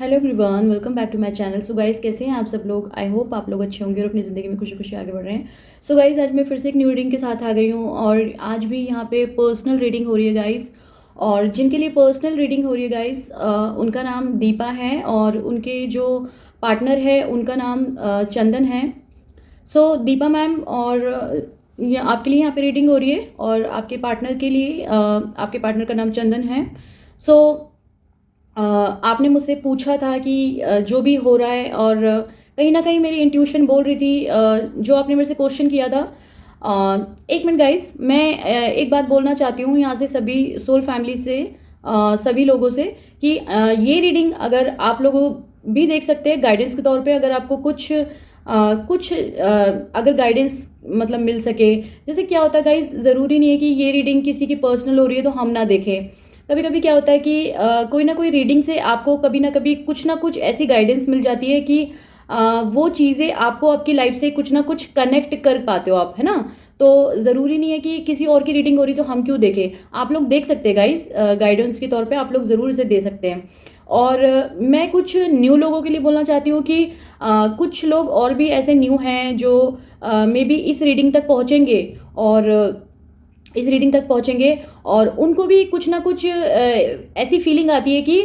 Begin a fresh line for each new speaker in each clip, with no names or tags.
Hello everyone, welcome back to my channel. So guys, कैसे हैं आप सब लोग? आई होप आप लोग अच्छे होंगे और अपनी ज़िंदगी में खुशी खुशी आगे बढ़ रहे हैं। सो गाइस, आज मैं फिर से एक न्यू रीडिंग के साथ आ गई हूँ और आज भी यहाँ पे पर्सनल रीडिंग हो रही है गाइस। और जिनके लिए पर्सनल रीडिंग हो रही है गाइस, उनका नाम दीपा है और उनके जो पार्टनर है उनका नाम चंदन है। सो दीपा मैम और ये आपके लिए यहाँ पे रीडिंग हो रही है और आपके पार्टनर के लिए आपके पार्टनर का नाम चंदन है। सो आपने मुझसे पूछा था कि जो भी हो रहा है और कहीं ना कहीं मेरी इंट्यूशन बोल रही थी, जो आपने मेरे से क्वेश्चन किया था। एक मिनट गाइस, मैं एक बात बोलना चाहती हूँ यहाँ से सभी सोल फैमिली से, सभी लोगों से कि ये रीडिंग अगर आप लोगों भी देख सकते हैं गाइडेंस के तौर पे, अगर आपको कुछ अगर गाइडेंस मतलब मिल सके। जैसे क्या होता है गाइस, ज़रूरी नहीं है कि ये रीडिंग किसी की पर्सनल हो रही है तो हम ना देखें। कभी कभी क्या होता है कि कोई ना कोई रीडिंग से आपको कभी ना कभी कुछ ना कुछ ऐसी गाइडेंस मिल जाती है कि वो चीज़ें आपको आपकी लाइफ से कुछ ना कुछ कनेक्ट कर पाते हो आप, है ना। तो ज़रूरी नहीं है कि किसी और की रीडिंग हो रही तो हम क्यों देखें। आप लोग देख सकते हैं गाइस, गाइडेंस के तौर पे आप लोग ज़रूर इसे दे सकते हैं। और मैं कुछ न्यू लोगों के लिए बोलना चाहती हूँ कि कुछ लोग और भी ऐसे न्यू हैं जो मे बी इस रीडिंग तक पहुँचेंगे और और उनको भी कुछ ना कुछ ऐसी फीलिंग आती है कि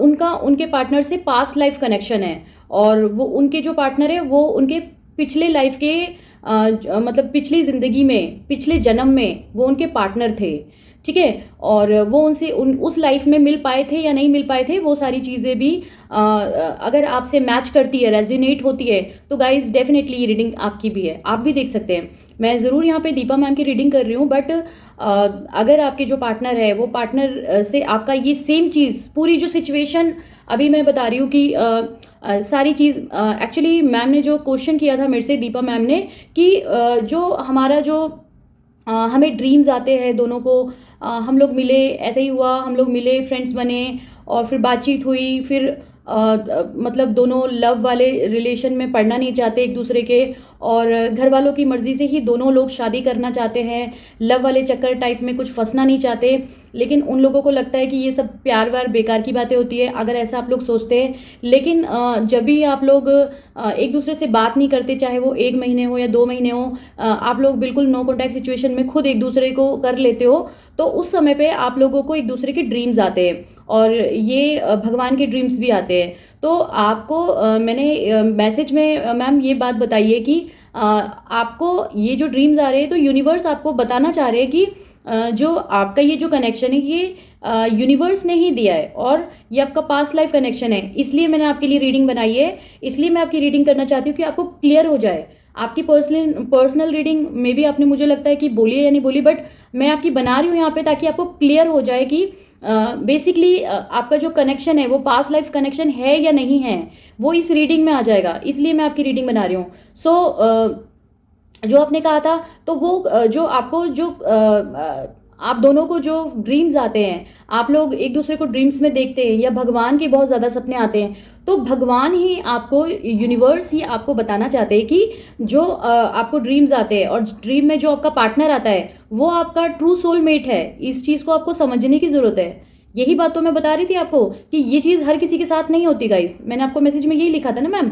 उनका उनके पार्टनर से पास्ट लाइफ कनेक्शन है और वो उनके जो पार्टनर है वो उनके पिछले लाइफ के मतलब पिछली ज़िंदगी में, पिछले जन्म में वो उनके पार्टनर थे। ठीक है। और वो उनसे उस लाइफ में मिल पाए थे या नहीं मिल पाए थे, वो सारी चीज़ें भी अगर आपसे मैच करती है, रेजोनेट होती है, तो गाइज डेफिनेटली ये रीडिंग आपकी भी है, आप भी देख सकते हैं। मैं ज़रूर यहाँ पे दीपा मैम की रीडिंग कर रही हूँ, बट अगर आपके जो पार्टनर है वो पार्टनर से आपका ये सेम चीज़, पूरी जो सिचुएशन अभी मैं बता रही हूँ कि सारी चीज़ एक्चुअली मैम ने जो क्वेश्चन किया था मेरे से, दीपा मैम ने, कि जो हमारा जो हमें ड्रीम्स आते हैं दोनों को, हम लोग मिले, ऐसे ही हुआ, हम लोग मिले, फ्रेंड्स बने और फिर बातचीत हुई, फिर मतलब दोनों लव वाले रिलेशन में पड़ना नहीं चाहते एक दूसरे के, और घर वालों की मर्ज़ी से ही दोनों लोग शादी करना चाहते हैं, लव वाले चक्कर टाइप में कुछ फंसना नहीं चाहते। लेकिन उन लोगों को लगता है कि ये सब प्यार व्यार बेकार की बातें होती है, अगर ऐसा आप लोग सोचते हैं। लेकिन जब भी आप लोग एक दूसरे से बात नहीं करते, चाहे वो 1 महीने हो या 2 महीने हो, आप लोग बिल्कुल नो कॉन्टैक्ट सिचुएशन में खुद एक दूसरे को कर लेते हो, तो उस समय पे आप लोगों को एक दूसरे के ड्रीम्स आते हैं और ये भगवान के ड्रीम्स भी आते हैं। तो आपको मैंने मैसेज में मैम ये बात बताई है कि आपको ये जो ड्रीम्स आ रहे हैं तो यूनिवर्स आपको बताना चाह रहे हैं कि जो आपका ये जो कनेक्शन है ये यूनिवर्स ने ही दिया है और ये आपका पास्ट लाइफ कनेक्शन है। इसलिए मैंने आपके लिए रीडिंग बनाई है, इसलिए मैं आपकी रीडिंग करना चाहती हूँ कि आपको क्लियर हो जाए। आपकी पर्सनल रीडिंग में भी आपने, मुझे लगता है कि बोली है या नहीं बोली, बट मैं आपकी बना रही हूँ यहाँ पे ताकि आपको क्लियर हो जाए कि बेसिकली आपका जो कनेक्शन है वो पास्ट लाइफ कनेक्शन है या नहीं है, वो इस रीडिंग में आ जाएगा। इसलिए मैं आपकी रीडिंग बना रही हूँ। सो जो आपने कहा था, तो वो जो आपको जो आप दोनों को जो ड्रीम्स आते हैं, आप लोग एक दूसरे को ड्रीम्स में देखते हैं या भगवान के बहुत ज़्यादा सपने आते हैं, तो भगवान ही आपको, यूनिवर्स ही आपको बताना चाहते हैं कि जो आपको ड्रीम्स आते हैं और ड्रीम में जो आपका पार्टनर आता है वो आपका ट्रू सोलमेट है। इस चीज़ को आपको समझने की ज़रूरत है। यही बात तो मैं बता रही थी आपको कि ये चीज़ हर किसी के साथ नहीं होती गाइस। मैंने आपको मैसेज में यही लिखा था ना मैम,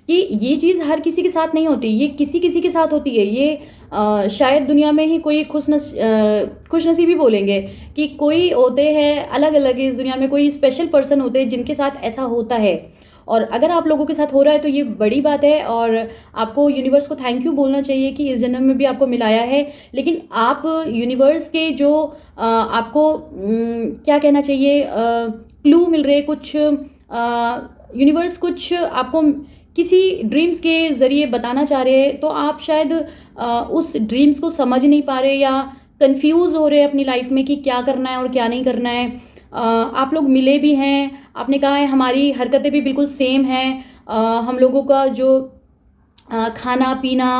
कि ये चीज़ हर किसी के साथ नहीं होती, ये किसी किसी के साथ होती है। ये शायद दुनिया में ही कोई खुशनसीबी बोलेंगे कि कोई होते हैं अलग अलग, इस दुनिया में कोई स्पेशल पर्सन होते हैं जिनके साथ ऐसा होता है। और अगर आप लोगों के साथ हो रहा है तो ये बड़ी बात है और आपको यूनिवर्स को थैंक यू बोलना चाहिए कि इस जन्म में भी आपको मिलाया है। लेकिन आप यूनिवर्स के जो आपको क्या कहना चाहिए, क्लू मिल रहे कुछ, यूनिवर्स कुछ आपको किसी ड्रीम्स के ज़रिए बताना चाह रहे हैं, तो आप शायद उस ड्रीम्स को समझ नहीं पा रहे या कंफ्यूज हो रहे हैं अपनी लाइफ में कि क्या करना है और क्या नहीं करना है। आप लोग मिले भी हैं, आपने कहा है हमारी हरकतें भी बिल्कुल सेम हैं, हम लोगों का जो खाना पीना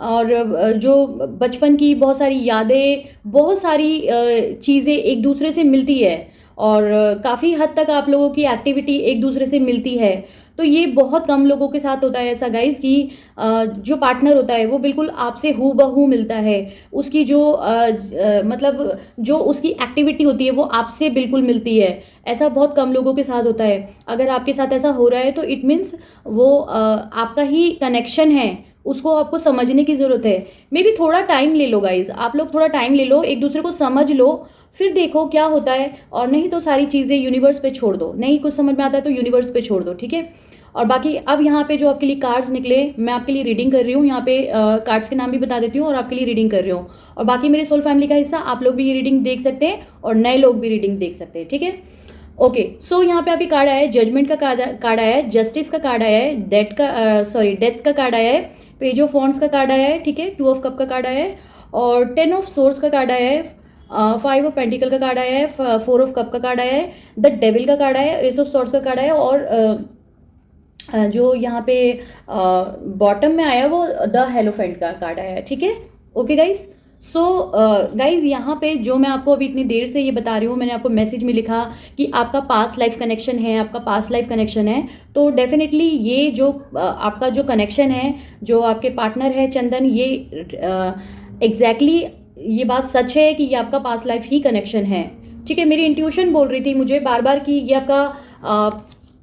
और जो बचपन की बहुत सारी यादें, बहुत सारी चीज़ें एक दूसरे से मिलती है। और काफ़ी हद तक आप लोगों की एक्टिविटी एक दूसरे से मिलती है। तो ये बहुत कम लोगों के साथ होता है ऐसा गाइस कि जो पार्टनर होता है वो बिल्कुल आपसे हूबहू मिलता है। उसकी जो मतलब जो उसकी एक्टिविटी होती है वो आपसे बिल्कुल मिलती है। ऐसा बहुत कम लोगों के साथ होता है। अगर आपके साथ ऐसा हो रहा है तो इट मीन्स वो आपका ही कनेक्शन है, उसको आपको समझने की ज़रूरत है। मे बी थोड़ा टाइम ले लो गाइज, आप लोग थोड़ा टाइम ले लो, एक दूसरे को समझ लो, फिर देखो क्या होता है। और नहीं तो सारी चीज़ें यूनिवर्स पे छोड़ दो, नहीं कुछ समझ में आता है तो यूनिवर्स पे छोड़ दो, ठीक है। और बाकी अब यहाँ पे जो आपके लिए कार्ड्स निकले, मैं आपके लिए रीडिंग कर रही हूँ। यहाँ पे कार्ड्स के नाम भी बता देती हूँ और आपके लिए रीडिंग कर रही हूँ। और बाकी मेरे सोल फैमिली का हिस्सा आप लोग भी ये रीडिंग देख सकते हैं और नए लोग भी रीडिंग देख सकते हैं, ठीक है। ओके, सो यहाँ पे अभी कार्ड आया है, जजमेंट का कार्ड आया है, जस्टिस का कार्ड आया है, डेथ का कार्ड आया है, पेज ऑफ वॉन्ड्स का कार्ड आया है, ठीक है, 2 ऑफ कप का कार्ड आया है, और 10 ऑफ सोर्ड्स का कार्ड आया है, 5 ऑफ पेंटिकल का कार्ड आया है, 4 ऑफ कप का कार्ड आया है, द डेविल का कार्ड आया है, एस ऑफ सॉर्ड्स का कार्ड आया है, और जो यहाँ पे बॉटम में आया वो द हेलोफेंट का कार्ड आया है, ठीक है। ओके गाइस, सो गाइज यहाँ पे जो मैं आपको अभी इतनी देर से ये बता रही हूँ, मैंने आपको मैसेज में लिखा कि आपका पास्ट लाइफ कनेक्शन है, आपका पास्ट लाइफ कनेक्शन है। तो डेफिनेटली ये जो आपका जो कनेक्शन है, जो आपके पार्टनर है चंदन, ये एग्जैक्टली ये बात सच है कि ये आपका पास्ट लाइफ ही कनेक्शन है, ठीक है। मेरी इंट्यूशन बोल रही थी मुझे बार बार कि ये आपका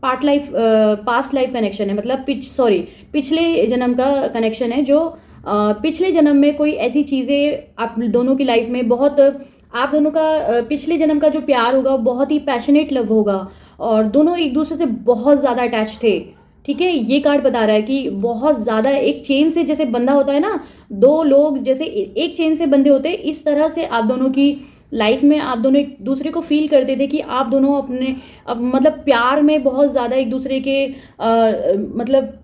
पास्ट लाइफ कनेक्शन है, मतलब पिछले जन्म का कनेक्शन है, जो पिछले जन्म में कोई ऐसी चीज़ें आप दोनों की लाइफ में बहुत, आप दोनों का पिछले जन्म का जो प्यार होगा बहुत ही पैशनेट लव होगा और दोनों एक दूसरे से बहुत ज़्यादा अटैच थे, ठीक है। ये कार्ड बता रहा है कि बहुत ज़्यादा, एक चेन से जैसे बंधा होता है ना, 2 लोग जैसे एक चेन से बंधे होते हैं, इस तरह से आप दोनों की लाइफ में आप दोनों एक दूसरे को फील करते थे कि आप दोनों अपने मतलब प्यार में बहुत ज़्यादा एक दूसरे के मतलब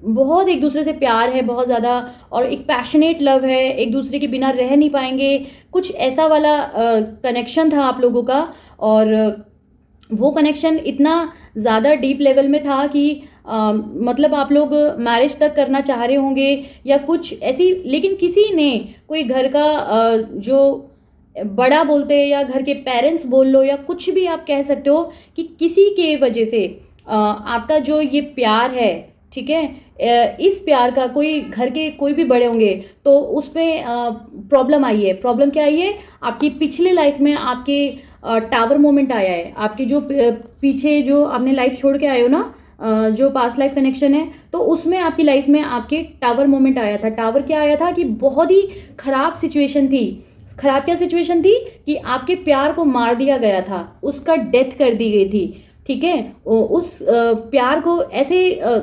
बहुत एक दूसरे से प्यार है बहुत ज़्यादा, और एक पैशनेट लव है, एक दूसरे के बिना रह नहीं पाएंगे, कुछ ऐसा वाला कनेक्शन था आप लोगों का। और वो कनेक्शन इतना ज़्यादा डीप लेवल में था कि मतलब आप लोग मैरिज तक करना चाह रहे होंगे या कुछ ऐसी, लेकिन किसी ने कोई घर का जो बड़ा बोलते हैं या घर के पेरेंट्स बोल लो या कुछ भी आप कह सकते हो, कि किसी के वजह से आपका जो ये प्यार है, ठीक है, इस प्यार का कोई घर के कोई भी बड़े होंगे तो उसमें प्रॉब्लम आई है। प्रॉब्लम क्या आई है? आपकी पिछले लाइफ में आपके टावर मोमेंट आया है, आपकी जो पीछे जो आपने लाइफ छोड़ के आए हो ना, जो पास्ट लाइफ कनेक्शन है, तो उसमें आपकी लाइफ में आपके टावर मोमेंट आया था। टावर क्या आया था कि बहुत ही खराब सिचुएशन थी। खराब क्या सिचुएशन थी कि आपके प्यार को मार दिया गया था, उसका डेथ कर दी गई थी, ठीक है। उस प्यार को ऐसे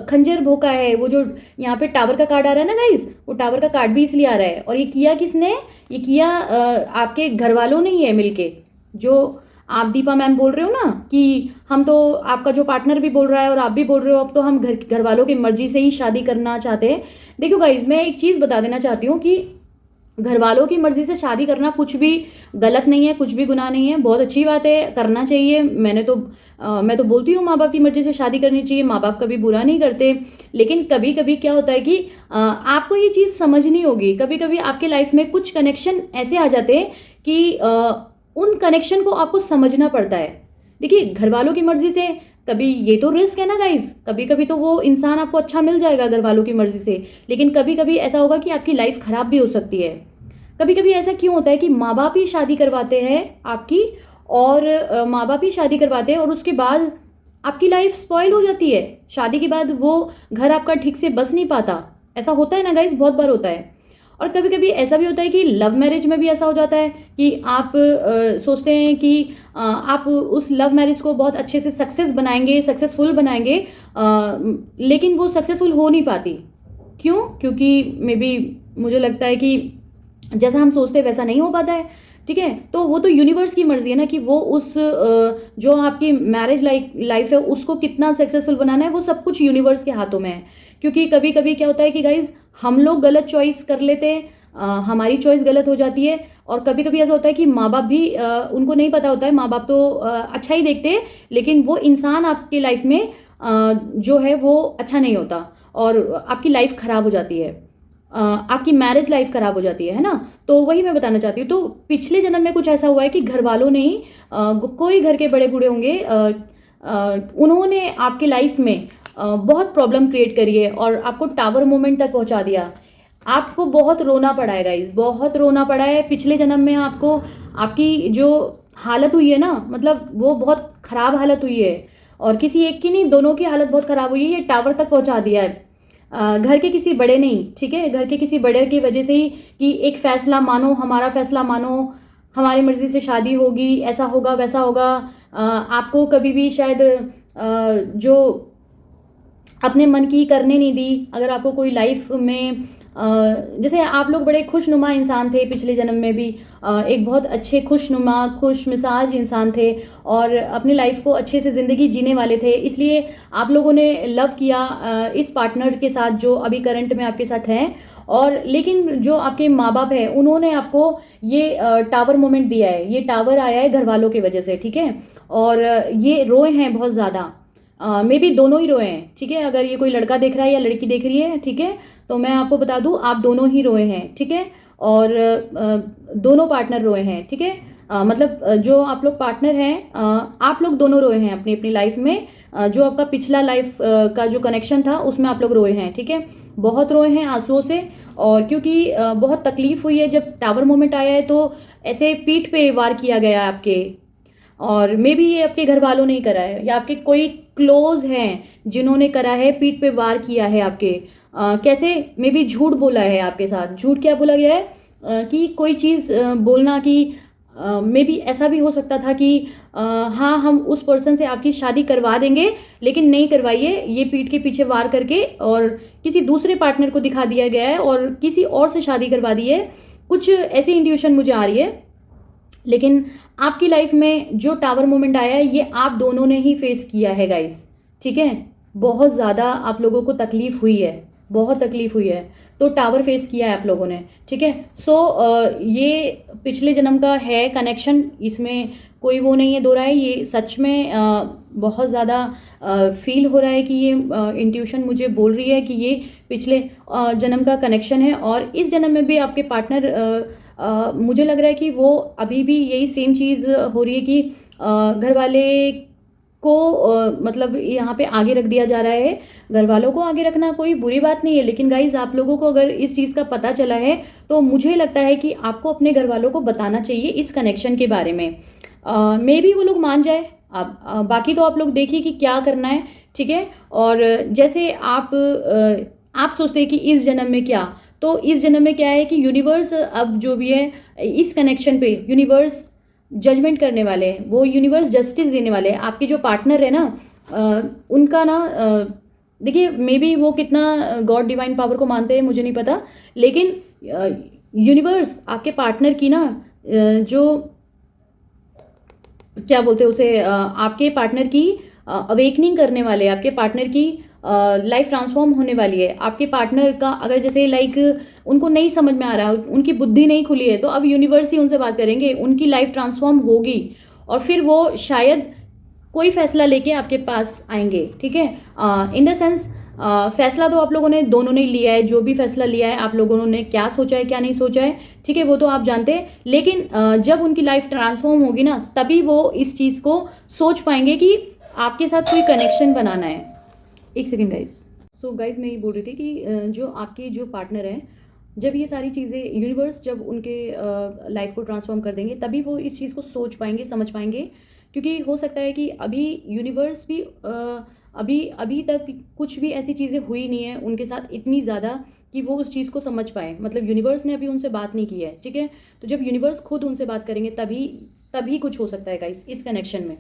खंजर भोंका है। वो जो यहाँ पे टावर का कार्ड आ रहा है ना गाइज, वो टावर का कार्ड भी इसलिए आ रहा है। और ये किया किसने? ये किया आपके घर वालों ने ही है मिलके। जो आप दीपा मैम बोल रहे हो ना कि हम तो, आपका जो पार्टनर भी बोल रहा है और आप भी बोल रहे हो अब तो हम घर वालों की मर्जी से ही शादी करना चाहते हैं। देखो गाइज, मैं एक चीज़ बता देना चाहती हूँ कि घर वालों की मर्जी से शादी करना कुछ भी गलत नहीं है, कुछ भी गुनाह नहीं है, बहुत अच्छी बात है, करना चाहिए। मैं तो बोलती हूँ माँ बाप की मर्जी से शादी करनी चाहिए, माँ बाप कभी बुरा नहीं करते। लेकिन कभी कभी क्या होता है कि आपको ये चीज़ समझनी होगी। कभी कभी आपके लाइफ में कुछ कनेक्शन ऐसे आ जाते हैं कि उन कनेक्शन को आपको समझना पड़ता है। देखिए, घर वालों की मर्जी से कभी, ये तो रिस्क है ना गाइज, कभी कभी तो वो इंसान आपको अच्छा मिल जाएगा घर वालों की मर्जी से, लेकिन कभी कभी ऐसा होगा कि आपकी लाइफ खराब भी हो सकती है। कभी कभी ऐसा क्यों होता है कि माँ बाप ही शादी करवाते हैं आपकी, और माँ बाप ही शादी करवाते हैं और उसके बाद आपकी लाइफ स्पॉइल हो जाती है। शादी के बाद वो घर आपका ठीक से बस नहीं पाता। ऐसा होता है ना गाइज, बहुत बार होता है। और कभी कभी ऐसा भी होता है कि लव मैरिज में भी ऐसा हो जाता है कि आप सोचते हैं कि आप उस लव मैरिज को बहुत अच्छे से सक्सेसफुल बनाएंगे, लेकिन वो सक्सेसफुल हो नहीं पाती। क्यों? क्योंकि मे बी मुझे लगता है कि जैसा हम सोचते हैं वैसा नहीं हो पाता है, ठीक है। तो वो तो यूनिवर्स की मर्जी है ना कि वो उस जो आपकी मैरिज लाइफ है उसको कितना सक्सेसफुल बनाना है, वो सब कुछ यूनिवर्स के हाथों में है। क्योंकि कभी कभी क्या होता है कि गाइज, हम लोग गलत चॉइस कर लेते हैं, हमारी चॉइस गलत हो जाती है। और कभी कभी ऐसा होता है कि माँ बाप भी उनको नहीं पता होता है, माँ बाप तो अच्छा ही देखते हैं, लेकिन वो इंसान आपकी लाइफ में जो है वो अच्छा नहीं होता और आपकी लाइफ खराब हो जाती है। आपकी मैरिज लाइफ ख़राब हो जाती है ना? तो वही मैं बताना चाहती हूँ। तो पिछले जन्म में कुछ ऐसा हुआ है कि घर वालों ने ही कोई घर के बड़े-बूढ़े होंगे, उन्होंने आपकी लाइफ में बहुत प्रॉब्लम क्रिएट करी है और आपको टावर मोमेंट तक पहुँचा दिया। आपको बहुत रोना पड़ा है गाइज़, बहुत रोना पड़ा है। पिछले जन्म में आपको आपकी जो हालत हुई है ना, मतलब वो बहुत ख़राब हालत हुई है, और किसी एक की नहीं, दोनों की हालत बहुत ख़राब हुई है। ये टावर तक पहुँचा दिया है। घर के किसी बड़े नहीं, ठीक है? घर के किसी बड़े की वजह से ही कि एक फ़ैसला मानो, हमारा फ़ैसला मानो, हमारी मर्ज़ी से शादी होगी, ऐसा होगा, वैसा होगा। आपको कभी भी शायद जो अपने मन की करने नहीं दी। अगर आपको कोई लाइफ में जैसे आप लोग बड़े खुशनुमा इंसान थे पिछले जन्म में भी, एक बहुत अच्छे खुशनुमा खुश मिजाज इंसान थे और अपनी लाइफ को अच्छे से ज़िंदगी जीने वाले थे, इसलिए आप लोगों ने लव किया इस पार्टनर के साथ जो अभी करंट में आपके साथ हैं। और लेकिन जो आपके माँ बाप हैं उन्होंने आपको ये टावर मोमेंट दिया है, ये टावर आया है घर वालों की वजह से, ठीक है? और ये रोए हैं बहुत ज़्यादा, मे बी दोनों ही रोए हैं, ठीक है? अगर ये कोई लड़का देख रहा है या लड़की देख रही है, ठीक है, तो मैं आपको बता दूं आप दोनों ही रोए हैं, ठीक है? और दोनों पार्टनर रोए हैं, ठीक है? मतलब जो आप लोग पार्टनर हैं, आप लोग दोनों रोए हैं अपनी अपनी लाइफ में। जो आपका पिछला लाइफ का जो कनेक्शन था उसमें आप लोग रोए हैं, ठीक है? बहुत रोए हैं आंसुओं से, और क्योंकि बहुत तकलीफ हुई है जब टावर मोमेंट आया है, तो ऐसे पीठ पे वार किया गया आपके, और मे बी ये आपके घर वालों ने ही करा है या आपके कोई क्लोज हैं जिन्होंने करा है, पीठ पे वार किया है आपके। कैसे? मे बी झूठ बोला है आपके साथ। झूठ क्या बोला गया है? कि कोई चीज़ बोलना कि मे बी ऐसा भी हो सकता था कि हाँ हम उस पर्सन से आपकी शादी करवा देंगे, लेकिन नहीं करवाइए, ये पीठ के पीछे वार करके और किसी दूसरे पार्टनर को दिखा दिया गया है और किसी और से शादी करवा दी है। कुछ ऐसी इंट्यूशन मुझे आ रही है। लेकिन आपकी लाइफ में जो टावर मोमेंट आया है ये आप दोनों ने ही फेस किया है गाइस, ठीक है? बहुत ज़्यादा आप लोगों को तकलीफ हुई है, बहुत तकलीफ हुई है, तो टावर फेस किया है आप लोगों ने, ठीक है? सो ये पिछले जन्म का है कनेक्शन, इसमें कोई वो नहीं है, दो रहा है, ये सच में बहुत ज़्यादा फील हो रहा है कि ये इंट्यूशन मुझे बोल रही है कि ये पिछले जन्म का कनेक्शन है। और इस जन्म में भी आपके पार्टनर मुझे लग रहा है कि वो अभी भी यही सेम चीज़ हो रही है कि घर वाले को मतलब यहाँ पे आगे रख दिया जा रहा है। घर वालों को आगे रखना कोई बुरी बात नहीं है, लेकिन गाइज आप लोगों को अगर इस चीज़ का पता चला है तो मुझे लगता है कि आपको अपने घर वालों को बताना चाहिए इस कनेक्शन के बारे में। मे बी वो लोग मान जाए। आप बाकी तो आप लोग देखिए कि क्या करना है, ठीक है? और जैसे आप सोचते हैं कि इस जन्म में क्या, तो इस जन्म में क्या है कि यूनिवर्स अब जो भी है इस कनेक्शन पे यूनिवर्स जजमेंट करने वाले हैं, वो यूनिवर्स जस्टिस देने वाले हैं। आपके जो पार्टनर है ना, उनका ना देखिए मे बी वो कितना गॉड डिवाइन पावर को मानते हैं मुझे नहीं पता, लेकिन यूनिवर्स आपके पार्टनर की ना जो क्या बोलते हैं उसे, आपके पार्टनर की अवेकनिंग करने वाले, आपके पार्टनर की लाइफ ट्रांसफॉर्म होने वाली है। आपके पार्टनर का अगर जैसे लाइक उनको नहीं समझ में आ रहा है, उनकी बुद्धि नहीं खुली है, तो अब यूनिवर्स ही उनसे बात करेंगे, उनकी लाइफ ट्रांसफॉर्म होगी और फिर वो शायद कोई फैसला लेके आपके पास आएंगे, ठीक है? इन द सेंस फैसला तो आप लोगों ने दोनों ने लिया है, जो भी फैसला लिया है आप लोगों ने क्या सोचा है क्या नहीं सोचा है, ठीक है, वो तो आप जानते हैं। लेकिन जब उनकी लाइफ ट्रांसफॉर्म होगी ना, तभी वो इस चीज़ को सोच पाएंगे कि आपके साथ कोई कनेक्शन बनाना है। एक सेकेंड गाइज। सो गाइज मैं ये बोल रही थी कि जो आपके जो पार्टनर हैं, जब ये सारी चीज़ें यूनिवर्स जब उनके लाइफ को ट्रांसफॉर्म कर देंगे, तभी वो इस चीज़ को सोच पाएंगे, समझ पाएंगे। क्योंकि हो सकता है कि अभी यूनिवर्स भी अभी तक कुछ भी ऐसी चीज़ें हुई नहीं है उनके साथ इतनी ज़्यादा कि वो उस चीज़ को समझ पाए। मतलब यूनिवर्स ने अभी उनसे बात नहीं की है, ठीक है? तो जब यूनिवर्स खुद उनसे बात करेंगे तभी कुछ हो सकता है गाइस इस कनेक्शन में।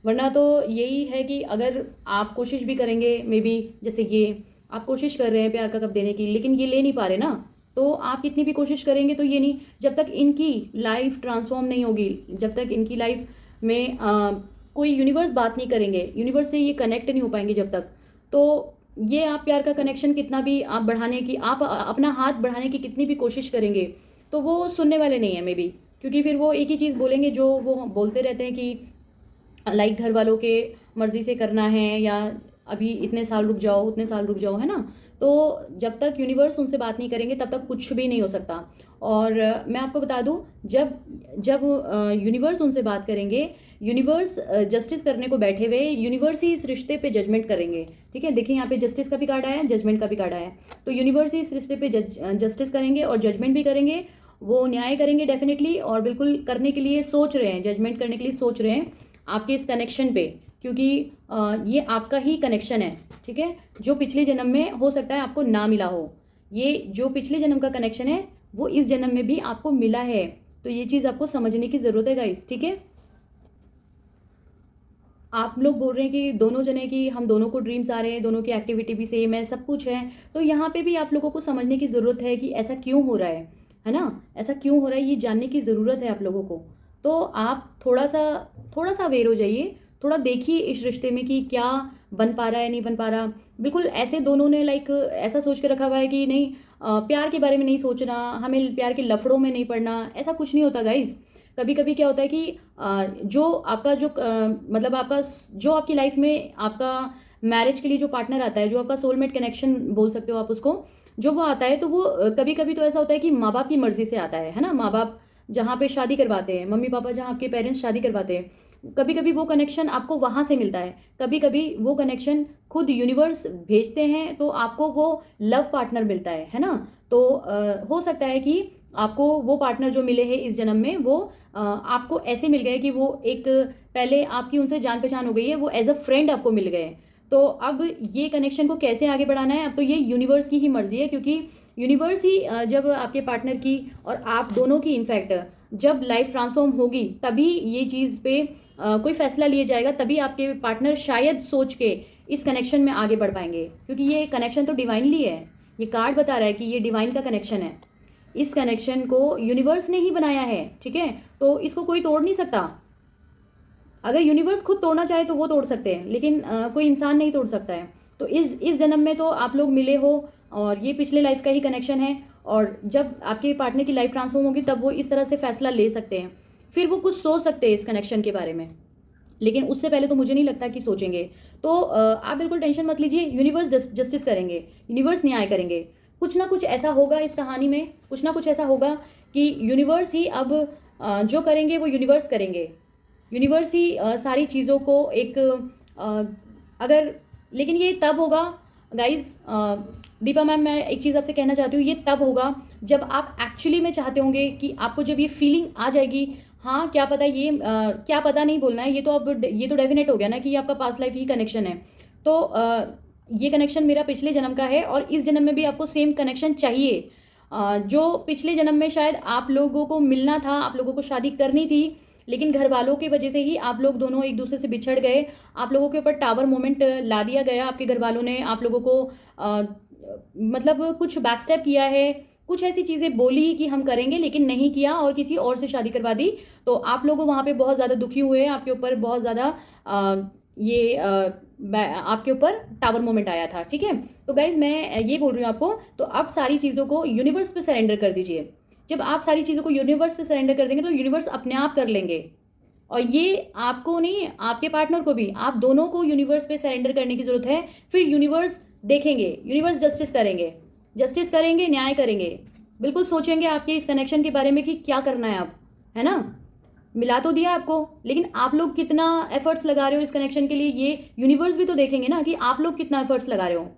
वरना तो यही है कि अगर आप कोशिश भी करेंगे, मे बी जैसे ये आप कोशिश कर रहे हैं प्यार का कप देने की, लेकिन ये ले नहीं पा रहे ना, तो आप कितनी भी कोशिश करेंगे तो ये नहीं, जब तक इनकी लाइफ ट्रांसफॉर्म नहीं होगी, जब तक इनकी लाइफ में कोई यूनिवर्स बात नहीं करेंगे, यूनिवर्स से ये कनेक्ट नहीं हो पाएंगे जब तक, तो ये आप प्यार का कनेक्शन कितना भी आप बढ़ाने की, आप अपना हाथ बढ़ाने की कितनी भी कोशिश करेंगे, तो वो सुनने वाले नहीं है मे बी। क्योंकि फिर वो एक ही चीज़ बोलेंगे जो वो बोलते रहते हैं कि लाइक घर वालों के मर्ज़ी से करना है, या अभी इतने साल रुक जाओ, उतने साल रुक जाओ, है ना? तो तो जब तक यूनिवर्स उनसे बात नहीं करेंगे तब तक कुछ भी नहीं हो सकता। और मैं आपको बता दूं, जब जब यूनिवर्स उनसे बात करेंगे, यूनिवर्स जस्टिस करने को बैठे हुए, यूनिवर्स ही इस रिश्ते पे जजमेंट करेंगे। ठीक है, देखिए यहाँ पे जस्टिस का भी कार्ड आया है, जजमेंट का भी कार्ड आया है। तो यूनिवर्स ही इस रिश्ते पे जस्टिस करेंगे और जजमेंट भी करेंगे, वो न्याय करेंगे डेफिनेटली, और बिल्कुल करने के लिए सोच रहे हैं, जजमेंट करने के लिए सोच रहे हैं आपके इस कनेक्शन पे, क्योंकि ये आपका ही कनेक्शन है। ठीक है, जो पिछले जन्म में हो सकता है आपको ना मिला हो, ये जो पिछले जन्म का कनेक्शन है वो इस जन्म में भी आपको मिला है। तो ये चीज़ आपको समझने की ज़रूरत है गाइस। ठीक है, आप लोग बोल रहे हैं कि दोनों जने की, हम दोनों को ड्रीम्स आ रहे हैं, दोनों की एक्टिविटी भी सेम है, सब कुछ है। तो यहाँ पे भी आप लोगों को समझने की ज़रूरत है कि ऐसा क्यों हो रहा है ना, ऐसा क्यों हो रहा है, ये जानने की ज़रूरत है आप लोगों को। तो आप थोड़ा सा अवेयर हो जाइए, थोड़ा देखिए इस रिश्ते में कि क्या बन पा रहा है, नहीं बन पा रहा। बिल्कुल ऐसे दोनों ने ऐसा सोच के रखा हुआ है कि नहीं, प्यार के बारे में नहीं सोचना, हमें प्यार के लफड़ों में नहीं पड़ना, ऐसा कुछ नहीं होता गाइज। कभी कभी क्या होता है कि जो आपका मतलब आपका जो आपकी लाइफ में आपका मैरिज के लिए जो पार्टनर आता है, जो आपका सोलमेट कनेक्शन बोल सकते हो आप उसको, जो वो आता है, तो वो कभी कभी तो ऐसा होता है कि माँ बाप की मर्जी से आता है ना। माँ बाप जहाँ पे शादी करवाते हैं, मम्मी पापा जहाँ आपके पेरेंट्स शादी करवाते हैं, कभी कभी वो कनेक्शन आपको वहाँ से मिलता है, कभी कभी वो कनेक्शन खुद यूनिवर्स भेजते हैं, तो आपको वो लव पार्टनर मिलता है ना। तो हो सकता है कि आपको वो पार्टनर जो मिले हैं इस जन्म में, वो आपको ऐसे मिल गए कि वो एक पहले आपकी उनसे जान पहचान हो गई है, वो एज अ फ्रेंड आपको मिल गए। तो अब ये कनेक्शन को कैसे आगे बढ़ाना है, अब तो ये यूनिवर्स की ही मर्जी है, क्योंकि यूनिवर्स ही जब आपके पार्टनर की और आप दोनों की इनफैक्ट जब लाइफ ट्रांसफॉर्म होगी, तभी ये चीज़ पे कोई फैसला लिया जाएगा, तभी आपके पार्टनर शायद सोच के इस कनेक्शन में आगे बढ़ पाएंगे, क्योंकि ये कनेक्शन तो डिवाइनली है। ये कार्ड बता रहा है कि ये डिवाइन का कनेक्शन है, इस कनेक्शन को यूनिवर्स ने ही बनाया है। ठीक है, तो इसको कोई तोड़ नहीं सकता। अगर यूनिवर्स खुद तोड़ना चाहे तो वो तोड़ सकते हैं, लेकिन कोई इंसान नहीं तोड़ सकता है। तो इस जन्म में तो आप लोग मिले हो, और ये पिछले लाइफ का ही कनेक्शन है, और जब आपके पार्टनर की लाइफ ट्रांसफॉर्म होगी तब वो इस तरह से फैसला ले सकते हैं, फिर वो कुछ सोच सकते हैं इस कनेक्शन के बारे में, लेकिन उससे पहले तो मुझे नहीं लगता कि सोचेंगे। तो आप बिल्कुल टेंशन मत लीजिए, यूनिवर्स जस्टिस करेंगे, यूनिवर्स न्याय करेंगे। कुछ ना कुछ ऐसा होगा इस कहानी में, कुछ ना कुछ ऐसा होगा कि यूनिवर्स ही अब जो करेंगे वो यूनिवर्स करेंगे। यूनिवर्स ही सारी चीज़ों को एक अगर, लेकिन ये तब होगा गाइज, दीपा मैम मैं एक चीज़ आपसे कहना चाहती हूँ, ये तब होगा जब आप एक्चुअली में चाहते होंगे कि आपको जब ये फीलिंग आ जाएगी, हाँ क्या पता, ये क्या पता नहीं बोलना है, ये तो अब ये तो डेफिनेट हो गया ना कि ये आपका पास्ट लाइफ ही कनेक्शन है। तो ये कनेक्शन मेरा पिछले जन्म का है, और इस जन्म में भी आपको सेम कनेक्शन चाहिए। जो पिछले जन्म में शायद आप लोगों को मिलना था, आप लोगों को शादी करनी थी, लेकिन घर वालों की वजह से ही आप लोग दोनों एक दूसरे से बिछड़ गए, आप लोगों के ऊपर टावर मोमेंट ला दिया गया, आपके घर वालों ने आप लोगों को मतलब कुछ बैकस्टेप किया है, कुछ ऐसी चीज़ें बोली कि हम करेंगे, लेकिन नहीं किया और किसी और से शादी करवा दी। तो आप लोग वहाँ पे बहुत ज़्यादा दुखी हुए, आपके ऊपर बहुत ज़्यादा आपके ऊपर टावर मोमेंट आया था। ठीक है, तो गाइज मैं ये बोल रही हूँ आपको, तो अब सारी चीज़ों को यूनिवर्स पे सरेंडर कर दीजिए। जब आप सारी चीज़ों को यूनिवर्स पे सरेंडर कर देंगे तो यूनिवर्स अपने आप कर लेंगे, और ये आपको नहीं, आपके पार्टनर को भी, आप दोनों को यूनिवर्स पे सरेंडर करने की ज़रूरत है। फिर यूनिवर्स देखेंगे, यूनिवर्स जस्टिस करेंगे, न्याय करेंगे। बिल्कुल सोचेंगे आपके इस कनेक्शन के बारे में कि क्या करना है आप, है ना। मिला तो दिया आपको, लेकिन आप लोग कितना एफर्ट्स लगा रहे हो इस कनेक्शन के लिए, ये यूनिवर्स भी तो देखेंगे ना कि आप लोग कितना एफर्ट्स लगा रहे हो।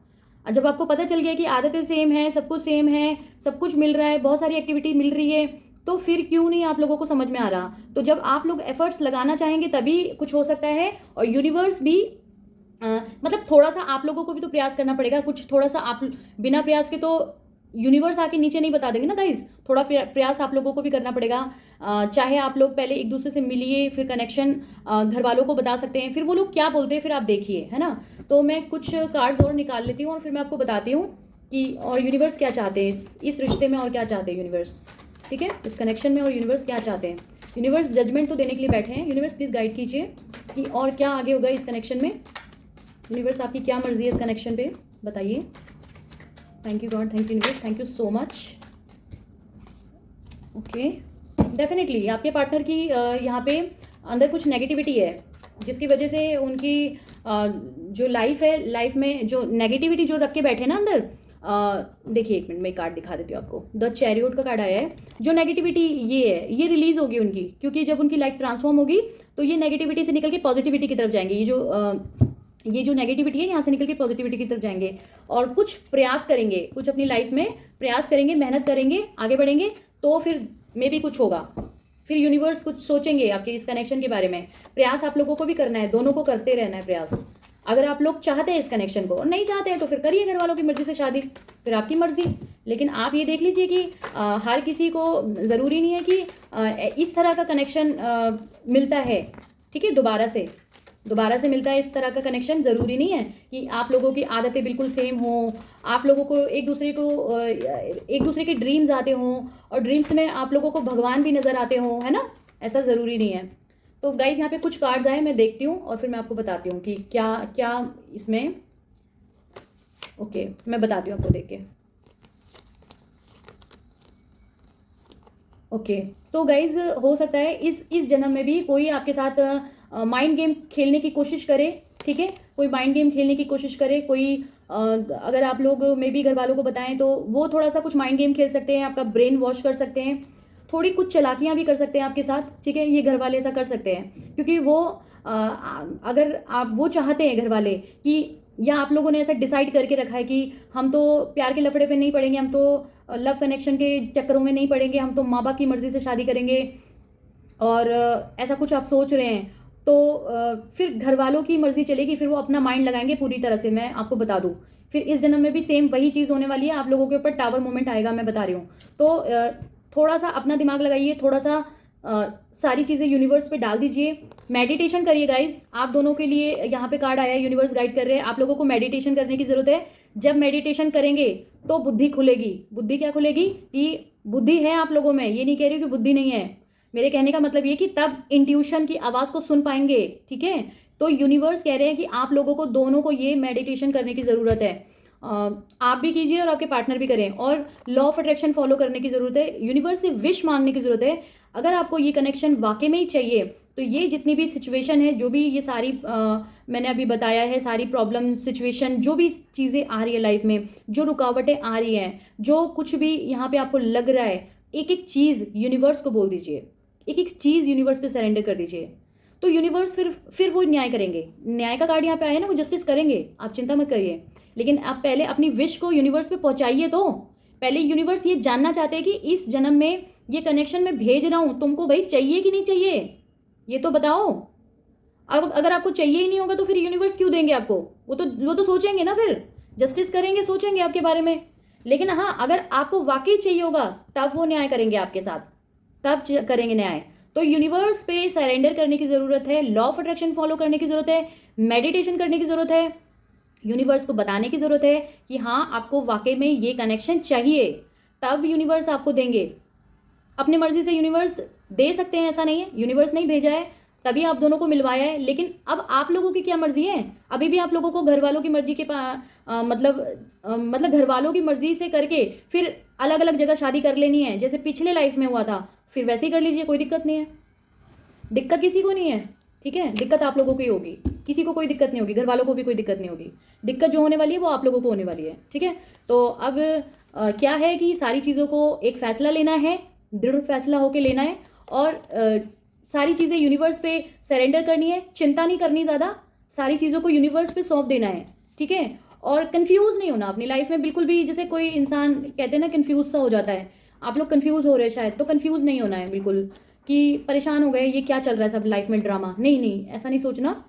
जब आपको पता चल गया कि आदतें सेम है, सब कुछ सेम है, सब कुछ मिल रहा है, बहुत सारी एक्टिविटी मिल रही है, तो फिर क्यों नहीं आप लोगों को समझ में आ रहा। तो जब आप लोग एफर्ट्स लगाना चाहेंगे तभी कुछ हो सकता है, और यूनिवर्स भी मतलब थोड़ा सा आप लोगों को भी तो प्रयास करना पड़ेगा, कुछ थोड़ा सा आप बिना प्रयास के तो यूनिवर्स आके नीचे नहीं बता देंगे ना गाइज, थोड़ा प्रयास आप लोगों को भी करना पड़ेगा। चाहे आप लोग पहले एक दूसरे से मिलिए, फिर कनेक्शन घर वालों को बता सकते हैं, फिर वो लोग क्या बोलते हैं फिर आप देखिए, है ना। तो मैं कुछ कार्ड्स और निकाल लेती हूँ और फिर मैं आपको बताती हूँ कि और यूनिवर्स क्या चाहते हैं इस रिश्ते में, और क्या चाहते हैं यूनिवर्स, ठीक है, इस कनेक्शन में, और यूनिवर्स क्या चाहते हैं। यूनिवर्स जजमेंट तो देने के लिए बैठे हैं, यूनिवर्स प्लीज़ गाइड कीजिए कि और क्या आगे होगा इस कनेक्शन में। यूनिवर्स आपकी क्या मर्जी है इस कनेक्शन पे, बताइए। Thank you God, thank you universe, thank you so much. Okay, definitely आपके पार्टनर की यहाँ पे अंदर कुछ नेगेटिविटी है, जिसकी वजह से उनकी जो लाइफ है, लाइफ में जो नेगेटिविटी जो रख के बैठे ना अंदर, देखिए एक मिनट में कार्ड दिखा देती हूँ आपको। द चैरियट का कार्ड आया है। जो नेगेटिविटी ये है, ये रिलीज होगी उनकी, क्योंकि जब उनकी लाइफ ट्रांसफॉर्म होगी तो ये नेगेटिविटी से निकल के पॉजिटिविटी की तरफ जाएंगे। ये जो नेगेटिविटी है यहाँ से निकल के पॉजिटिविटी की तरफ जाएंगे और कुछ प्रयास करेंगे, कुछ अपनी लाइफ में प्रयास करेंगे, मेहनत करेंगे, आगे बढ़ेंगे, तो फिर मे भी कुछ होगा। फिर यूनिवर्स कुछ सोचेंगे आपके इस कनेक्शन के बारे में। प्रयास आप लोगों को भी करना है, दोनों को करते रहना है प्रयास। अगर आप लोग चाहते हैं इस कनेक्शन को और नहीं चाहते हैं तो फिर करिए घर वालों की मर्जी से शादी, फिर आपकी मर्जी। लेकिन आप ये देख लीजिए कि हर किसी को ज़रूरी नहीं है कि इस तरह का कनेक्शन मिलता है, ठीक है, दोबारा से मिलता है इस तरह का कनेक्शन। ज़रूरी नहीं है कि आप लोगों की आदतें बिल्कुल सेम हों, आप लोगों को एक दूसरे के ड्रीम्स आते हों और ड्रीम्स में आप लोगों को भगवान भी नज़र आते हों, है ना। ऐसा ज़रूरी नहीं है। तो गाइज यहाँ पे कुछ कार्ड्स आए, मैं देखती हूँ और फिर मैं आपको बताती हूँ कि क्या क्या इसमें। ओके, मैं बताती हूँ आपको देख के। ओके, तो गाइज हो सकता है इस जन्म में भी कोई आपके साथ माइंड गेम खेलने की कोशिश करे, ठीक है, कोई माइंड गेम खेलने की कोशिश करे कोई। अगर आप लोग मे बी घर वालों को बताएं तो वो थोड़ा सा कुछ माइंड गेम खेल सकते हैं, आपका ब्रेन वॉश कर सकते हैं, थोड़ी कुछ चालाकियां भी कर सकते हैं आपके साथ, ठीक है। ये घर वाले ऐसा कर सकते हैं क्योंकि वो अगर आप वो चाहते हैं घर वाले कि, या आप लोगों ने ऐसा डिसाइड करके रखा है कि हम तो प्यार के लफड़े पे नहीं पड़ेंगे, हम तो लव कनेक्शन के चक्करों में नहीं पड़ेंगे, हम तो माँ बाप की मर्जी से शादी करेंगे, और ऐसा कुछ आप सोच रहे हैं, तो फिर घर वालों की मर्जी चलेगी, फिर वो अपना माइंड लगाएंगे पूरी तरह से। मैं आपको बता दूं, फिर इस जन्म में भी सेम वही चीज़ होने वाली है, आप लोगों के ऊपर टावर मोमेंट आएगा, मैं बता रही हूँ। तो थोड़ा सा अपना दिमाग लगाइए, थोड़ा सा सारी चीज़ें यूनिवर्स पे डाल दीजिए, मेडिटेशन करिए गाइज। आप दोनों के लिए यहाँ पे कार्ड आया है, यूनिवर्स गाइड कर रहे हैं, आप लोगों को मेडिटेशन करने की ज़रूरत है। जब मेडिटेशन करेंगे तो बुद्धि खुलेगी। बुद्धि क्या खुलेगी? कि बुद्धि है आप लोगों में, ये नहीं कह रही कि बुद्धि नहीं है। मेरे कहने का मतलब ये कि तब इंट्यूशन की आवाज़ को सुन पाएंगे, ठीक है। तो यूनिवर्स कह रहे हैं कि आप लोगों को दोनों को ये मेडिटेशन करने की ज़रूरत है। आप भी कीजिए और आपके पार्टनर भी करें, और लॉ ऑफ अट्रैक्शन फॉलो करने की ज़रूरत है। यूनिवर्स से विश मांगने की ज़रूरत है। अगर आपको ये कनेक्शन वाकई में ही चाहिए तो ये जितनी भी सिचुएशन है, जो भी ये सारी मैंने अभी बताया है, सारी प्रॉब्लम सिचुएशन, जो भी चीज़ें आ रही है लाइफ में, जो रुकावटें आ रही हैं, जो कुछ भी यहाँ पे आपको लग रहा है, एक एक चीज़ यूनिवर्स को बोल दीजिए, एक एक चीज़ यूनिवर्स पे सरेंडर कर दीजिए। तो यूनिवर्स फिर वो न्याय करेंगे। न्याय का कार्ड यहाँ पे आया ना, वो जस्टिस करेंगे, आप चिंता मत करिए। लेकिन आप पहले अपनी विश को यूनिवर्स पे पहुंचाइए। तो पहले यूनिवर्स ये जानना चाहते हैं कि इस जन्म में ये कनेक्शन मैं भेज रहा हूं, तुमको भाई चाहिए कि नहीं चाहिए, ये तो बताओ। अब अगर आपको चाहिए ही नहीं होगा तो फिर यूनिवर्स क्यों देंगे आपको? वो तो सोचेंगे ना, फिर जस्टिस करेंगे, सोचेंगे आपके बारे में। लेकिन हाँ, अगर आपको वाकई चाहिए होगा तब वो न्याय करेंगे आपके साथ, तब करेंगे न्याय। तो यूनिवर्स पे सरेंडर करने की ज़रूरत है, लॉ ऑफ अट्रैक्शन फॉलो करने की ज़रूरत है, मेडिटेशन करने की ज़रूरत है, यूनिवर्स को बताने की ज़रूरत है कि हाँ आपको वाकई में ये कनेक्शन चाहिए, तब यूनिवर्स आपको देंगे। अपनी मर्जी से यूनिवर्स दे सकते हैं, ऐसा नहीं है। यूनिवर्स नहीं भेजा है तभी आप दोनों को मिलवाया है, लेकिन अब आप लोगों की क्या मर्जी है? अभी भी आप लोगों को घर वालों की मर्जी के मतलब घर वालों की मर्जी से करके फिर अलग अलग जगह शादी कर लेनी है, जैसे पिछले लाइफ में हुआ था, फिर वैसे ही कर लीजिए, कोई दिक्कत नहीं है। दिक्कत किसी को नहीं है, ठीक है। दिक्कत आप लोगों की होगी, किसी को कोई दिक्कत नहीं होगी, घर वालों को भी कोई दिक्कत नहीं होगी। दिक्कत जो होने वाली है वो आप लोगों को होने वाली है, ठीक है। तो अब क्या है कि सारी चीज़ों को एक फैसला लेना है, दृढ़ फैसला होकर लेना है, और सारी चीज़ें यूनिवर्स पे सरेंडर करनी है। चिंता नहीं करनी ज़्यादा, सारी चीज़ों को यूनिवर्स पे सौंप देना है, ठीक है। और कंफ्यूज नहीं होना अपनी लाइफ में बिल्कुल भी। जैसे कोई इंसान कहते हैं ना कंफ्यूज सा हो जाता है, आप लोग कंफ्यूज हो रहे हैं शायद, तो कंफ्यूज नहीं होना है बिल्कुल कि परेशान हो गए, ये क्या चल रहा है सब लाइफ में ड्रामा। नहीं नहीं, ऐसा नहीं सोचना।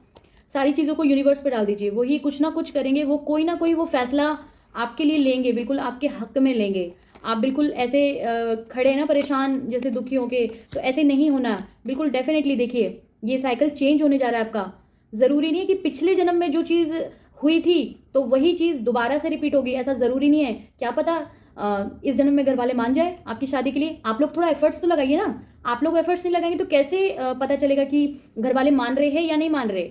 सारी चीज़ों को यूनिवर्स पे डाल दीजिए, वही कुछ ना कुछ करेंगे, वो कोई ना कोई वो फैसला आपके लिए लेंगे, बिल्कुल आपके हक में लेंगे। आप बिल्कुल ऐसे खड़े ना परेशान जैसे दुखी होके, तो ऐसे नहीं होना बिल्कुल। डेफिनेटली देखिए, ये साइकिल चेंज होने जा रहा है आपका। ज़रूरी नहीं है कि पिछले जन्म में जो चीज़ हुई थी तो वही चीज़ दोबारा से रिपीट होगी, ऐसा ज़रूरी नहीं है। क्या पता इस जन्म में घर वाले मान जाए आपकी शादी के लिए। आप लोग थोड़ा एफर्ट्स तो लगाइए ना। आप लोग एफर्ट्स नहीं लगाएंगे तो कैसे पता चलेगा कि घर वाले मान रहे हैं या नहीं मान रहे।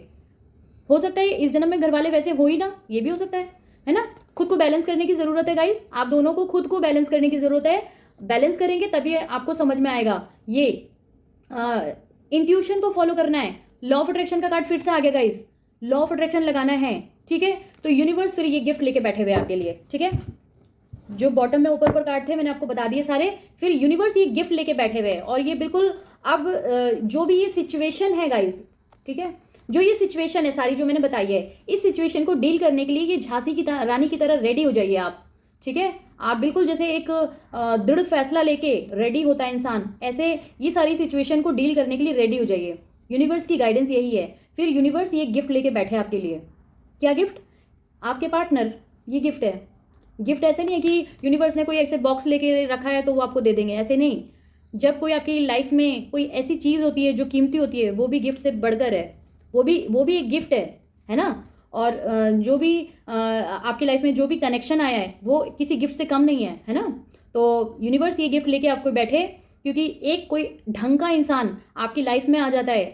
हो सकता है इस जन्म में घर वाले वैसे हो ही ना, ये भी हो सकता है ना। खुद को बैलेंस करने की ज़रूरत है गाइस, आप दोनों को खुद को बैलेंस करने की ज़रूरत है। बैलेंस करेंगे तभी आपको समझ में आएगा। ये इंट्यूशन को फॉलो करना है। लॉ ऑफ अट्रैक्शन का कार्ड फिर से आ गया गाइस, लॉ ऑफ अट्रैक्शन लगाना है, ठीक है। तो यूनिवर्स फिर ये गिफ्ट लेके बैठे हुए आपके लिए, ठीक है। जो बॉटम में ऊपर ऊपर कार्ड थे मैंने आपको बता दिए सारे। फिर यूनिवर्स ये गिफ्ट लेके बैठे हुए हैं और ये बिल्कुल अब जो भी ये सिचुएशन है गाइज, ठीक है, जो ये सिचुएशन है सारी जो मैंने बताई है, इस सिचुएशन को डील करने के लिए ये झांसी की रानी की तरह रेडी हो जाइए आप, ठीक है। आप बिल्कुल जैसे एक दृढ़ फैसला लेके रेडी होता है इंसान, ऐसे ये सारी सिचुएशन को डील करने के लिए रेडी हो जाइए। यूनिवर्स की गाइडेंस यही है। फिर यूनिवर्स ये गिफ्ट लेके बैठे आपके लिए। क्या गिफ्ट? आपके पार्टनर, ये गिफ्ट है। गिफ्ट ऐसे नहीं है कि यूनिवर्स ने कोई ऐसे बॉक्स लेके रखा है तो वो आपको दे देंगे, ऐसे नहीं। जब कोई आपकी लाइफ में कोई ऐसी चीज़ होती है जो कीमती होती है, वो भी गिफ्ट से बढ़कर है, वो भी एक गिफ्ट है ना। और जो भी आपकी लाइफ में जो भी कनेक्शन आया है वो किसी गिफ्ट से कम नहीं है ना। तो यूनिवर्स ये गिफ्ट लेके आपको बैठे, क्योंकि एक कोई ढंग का इंसान आपकी लाइफ में आ जाता है।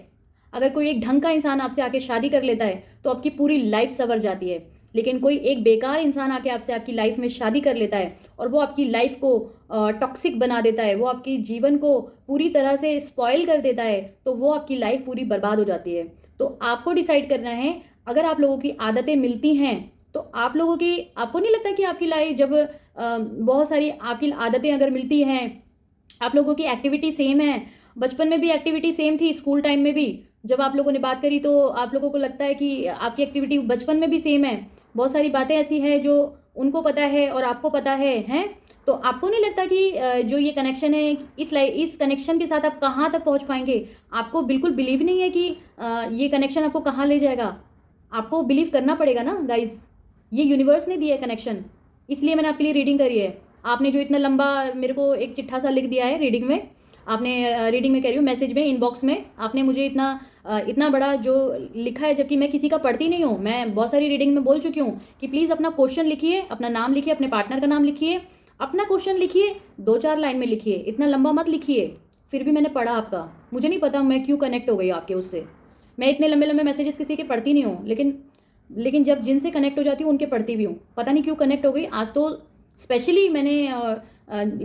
अगर कोई एक ढंग का इंसान आपसे आके शादी कर लेता है तो आपकी पूरी लाइफ संवर जाती है। लेकिन कोई एक बेकार इंसान आके आपसे आपकी लाइफ में शादी कर लेता है और वो आपकी लाइफ को टॉक्सिक बना देता है, वो आपकी जीवन को पूरी तरह से स्पॉइल कर देता है, तो वो आपकी लाइफ पूरी बर्बाद हो जाती है। तो आपको डिसाइड करना है, अगर आप लोगों की आदतें मिलती हैं तो आप लोगों की, आपको नहीं लगता कि आपकी लाइफ जब बहुत सारी आपकी आदतें अगर मिलती हैं, आप लोगों की एक्टिविटी सेम है, बचपन में भी एक्टिविटी सेम थी, स्कूल टाइम में भी जब आप लोगों ने बात करी तो आप लोगों को लगता है कि आपकी एक्टिविटी बचपन में भी सेम है, बहुत सारी बातें ऐसी हैं जो उनको पता है और आपको पता है, हैं। तो आपको नहीं लगता कि जो ये कनेक्शन है, इस कनेक्शन के साथ आप कहाँ तक पहुँच पाएंगे? आपको बिल्कुल बिलीव नहीं है कि ये कनेक्शन आपको कहाँ ले जाएगा? आपको बिलीव करना पड़ेगा ना गाइज। ये यूनिवर्स ने दिया है कनेक्शन, इसलिए मैंने आपके लिए रीडिंग करी है। आपने जो इतना लंबा मेरे को एक चिट्ठा सा लिख दिया है रीडिंग में, आपने रीडिंग में कह रही हूँ, मैसेज में, इनबॉक्स में आपने मुझे इतना बड़ा जो लिखा है, जबकि मैं किसी का पढ़ती नहीं हूँ। मैं बहुत सारी रीडिंग में बोल चुकी हूँ कि प्लीज़ अपना क्वेश्चन लिखिए, अपना नाम लिखिए, अपने पार्टनर का नाम लिखिए, अपना क्वेश्चन लिखिए, 2-4 लाइन में लिखिए, इतना लंबा मत लिखिए। फिर भी मैंने पढ़ा आपका, मुझे नहीं पता मैं क्यों कनेक्ट हो गई आपके उससे। मैं इतने लंबे लंबे मैसेजेस किसी के पढ़ती नहीं हूँ, लेकिन जब जिनसे कनेक्ट हो जाती हूँ उनके पढ़ती भी हूँ। पता नहीं क्यों कनेक्ट हो गई आज। तो स्पेशली मैंने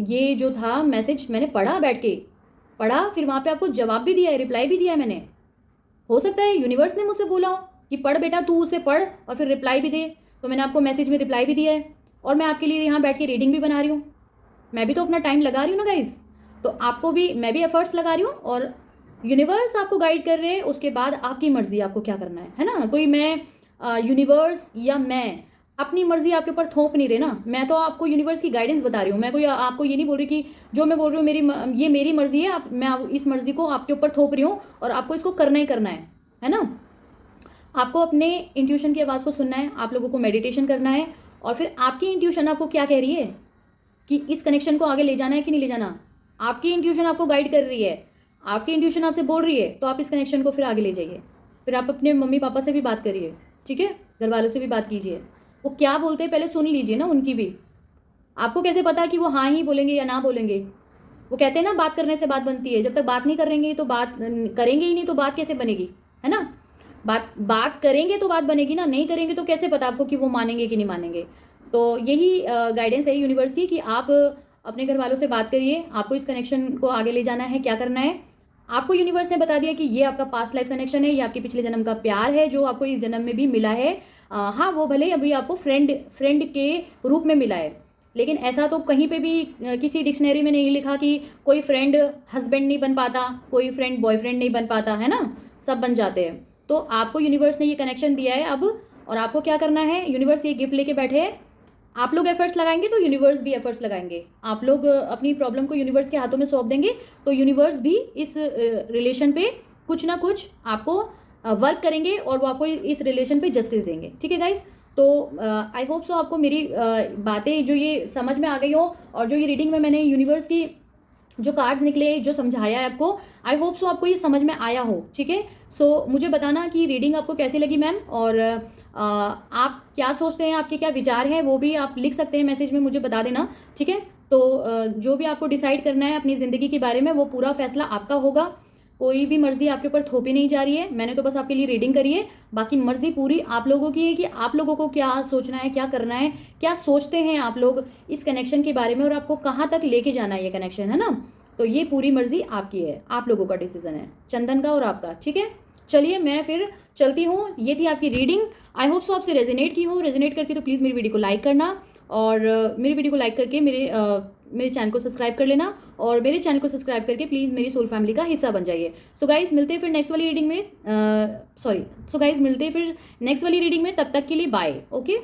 ये जो था मैसेज मैंने पढ़ा, बैठ के पढ़ा, फिर वहाँ पे आपको जवाब भी दिया है, रिप्लाई भी दिया है मैंने। हो सकता है यूनिवर्स ने मुझसे बोला हो कि पढ़ बेटा, तू उसे पढ़ और फिर रिप्लाई भी दे, तो मैंने आपको मैसेज में रिप्लाई भी दिया है और मैं आपके लिए यहाँ बैठ के रीडिंग भी बना रही हूँ। मैं भी तो अपना टाइम लगा रही हूँ ना गाइज, तो आपको भी, मैं भी एफर्ट्स लगा रही हूँ और यूनिवर्स आपको गाइड कर रहे हैं। उसके बाद आपकी मर्जी, आपको क्या करना है ना। कोई मैं यूनिवर्स या मैं अपनी मर्जी आपके ऊपर थोप नहीं रहे ना। मैं तो आपको यूनिवर्स की गाइडेंस बता रही हूँ। मैं कोई आपको ये नहीं बोल रही कि जो मैं बोल रही हूँ ये मेरी मर्जी है, मैं इस मर्जी को आपके ऊपर थोप रही हूँ और आपको इसको करना ही करना है ना। आपको अपने इंट्यूशन की आवाज़ को सुनना है, आप लोगों को मेडिटेशन करना है और फिर आपकी इंट्यूशन आपको क्या कह रही है कि इस कनेक्शन को आगे ले जाना है कि नहीं ले जाना। आपकी इंट्यूशन आपको गाइड कर रही है, आपकी इंट्यूशन आपसे बोल रही है, तो आप इस कनेक्शन को फिर आगे ले जाइए। फिर आप अपने मम्मी पापा से भी बात करिए, ठीक है, घर वालों से भी बात कीजिए। वो क्या बोलते हैं पहले सुन लीजिए ना उनकी भी। आपको कैसे पता कि वो हाँ ही बोलेंगे या ना बोलेंगे? वो कहते हैं ना, बात करने से बात बनती है। जब तक बात नहीं करेंगे तो बात करेंगे ही नहीं, तो बात कैसे बनेगी, है ना। बात करेंगे तो बात बनेगी ना, नहीं करेंगे तो कैसे पता आपको कि वो मानेंगे कि नहीं मानेंगे। तो यही गाइडेंस है यूनिवर्स की कि आप अपने घर वालों से बात करिए। आपको इस कनेक्शन को आगे ले जाना है, क्या करना है। आपको यूनिवर्स ने बता दिया कि ये आपका पास्ट लाइफ कनेक्शन है, ये आपके पिछले जन्म का प्यार है जो आपको इस जन्म में भी मिला है। हाँ, वो भले अभी आपको फ्रेंड के रूप में मिला है, लेकिन ऐसा तो कहीं पे भी किसी डिक्शनरी में नहीं लिखा कि कोई फ्रेंड हस्बैंड नहीं बन पाता, कोई फ्रेंड बॉयफ्रेंड नहीं बन पाता, है ना, सब बन जाते हैं। तो आपको यूनिवर्स ने ये कनेक्शन दिया है अब, और आपको क्या करना है, यूनिवर्स ये गिफ्ट लेके बैठे हैं। आप लोग एफर्ट्स लगाएंगे तो यूनिवर्स भी एफर्ट्स लगाएंगे। आप लोग अपनी प्रॉब्लम को यूनिवर्स के हाथों में सौंप देंगे तो यूनिवर्स भी इस रिलेशन पे कुछ ना कुछ आपको वर्क करेंगे और वो आपको इस रिलेशन पे जस्टिस देंगे, ठीक है गाइस। तो आई होप सो आपको मेरी बातें जो ये समझ में आ गई हो, और जो ये रीडिंग में मैंने यूनिवर्स की जो कार्ड्स निकले, जो समझाया है आपको, आई होप सो आपको ये समझ में आया हो, ठीक है। सो मुझे बताना कि रीडिंग आपको कैसी लगी मैम, और आप क्या सोचते हैं, आपके क्या विचार हैं, वो भी आप लिख सकते हैं मैसेज में, मुझे बता देना, ठीक है। तो जो भी आपको डिसाइड करना है अपनी ज़िंदगी के बारे में, वो पूरा फैसला आपका होगा। कोई भी मर्जी आपके ऊपर थोपी नहीं जा रही है। मैंने तो बस आपके लिए रीडिंग करी है, बाकी मर्जी पूरी आप लोगों की है कि आप लोगों को क्या सोचना है, क्या करना है, क्या सोचते हैं आप लोग इस कनेक्शन के बारे में, और आपको कहाँ तक लेके जाना है ये कनेक्शन, है ना। तो ये पूरी मर्जी आपकी है, आप लोगों का डिसीजन है, चंदन का और आपका, ठीक है। चलिए मैं फिर चलती हूँ। ये थी आपकी रीडिंग। आई होप सो आपसे रेजोनेट की हो। रेजोनेट करती तो प्लीज़ मेरी वीडियो को लाइक करना और मेरी वीडियो को लाइक करके मेरे चैनल को सब्सक्राइब कर लेना, और मेरे चैनल को सब्सक्राइब करके प्लीज़ मेरी सोल फैमिली का हिस्सा बन जाइए। सो गाइज मिलते हैं फिर नेक्स्ट वाली रीडिंग में, तब तक के लिए बाय। ओके।